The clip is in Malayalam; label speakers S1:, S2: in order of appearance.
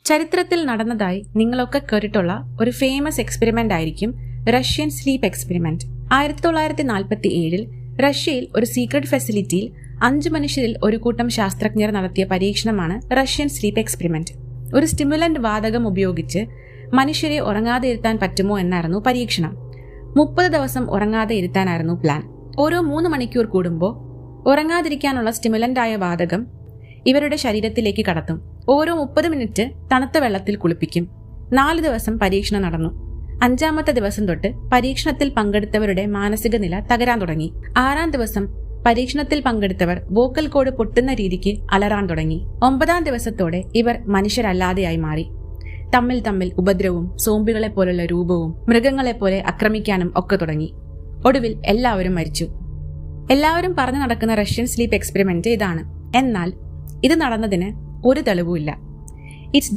S1: ചരിത്രത്തിൽ നടന്നതായി നിങ്ങളൊക്കെ കേട്ടിട്ടുള്ള ഒരു ഫേമസ് എക്സ്പെരിമെന്റ് ആയിരിക്കും റഷ്യൻ സ്ലീപ്പ് എക്സ്പെരിമെന്റ്. 1947 റഷ്യയിൽ ഒരു സീക്രട്ട് ഫെസിലിറ്റിയിൽ 5 മനുഷ്യരിൽ ഒരു കൂട്ടം ശാസ്ത്രജ്ഞർ നടത്തിയ പരീക്ഷണമാണ് റഷ്യൻ സ്ലീപ്പ് എക്സ്പെരിമെന്റ്. ഒരു സ്റ്റിമുലന്റ് വാതകം ഉപയോഗിച്ച് മനുഷ്യരെ ഉറങ്ങാതെ ഇരുത്താൻ പറ്റുമോ എന്നായിരുന്നു പരീക്ഷണം. 30 ദിവസം ഉറങ്ങാതെ ഇരുത്താനായിരുന്നു പ്ലാൻ. ഓരോ 3 മണിക്കൂർ കൂടുമ്പോൾ ഉറങ്ങാതിരിക്കാനുള്ള സ്റ്റിമുലന്റായ വാതകം ഇവരുടെ ശരീരത്തിലേക്ക് കടത്തും. ഓരോ 30 മിനിറ്റ് തണുത്ത വെള്ളത്തിൽ കുളിപ്പിക്കും. 4 ദിവസം പരീക്ഷണം നടന്നു. 5-ാമത്തെ ദിവസം തൊട്ട് പരീക്ഷണത്തിൽ പങ്കെടുത്തവരുടെ മാനസിക നില തകരാൻ തുടങ്ങി. 6-ാം ദിവസം പരീക്ഷണത്തിൽ പങ്കെടുത്തവർ വോക്കൽ കോഡ് പൊട്ടുന്ന രീതിക്ക് അലറാൻ തുടങ്ങി. 9-ാം ദിവസത്തോടെ ഇവർ മനുഷ്യരല്ലാതെയായി മാറി. തമ്മിൽ ഉപദ്രവവും സോംബികളെ പോലുള്ള രൂപവും മൃഗങ്ങളെപ്പോലെ ആക്രമിക്കാനും ഒക്കെ തുടങ്ങി. ഒടുവിൽ എല്ലാവരും മരിച്ചു. എല്ലാവരും പറഞ്ഞു നടക്കുന്ന റഷ്യൻ സ്ലീപ്പ് എക്സ്പെരിമെന്റ് ഇതാണ്. എന്നാൽ ഇത് നടന്നതിന് ഒരു തെളിവുമില്ല. ഇറ്റ്സ്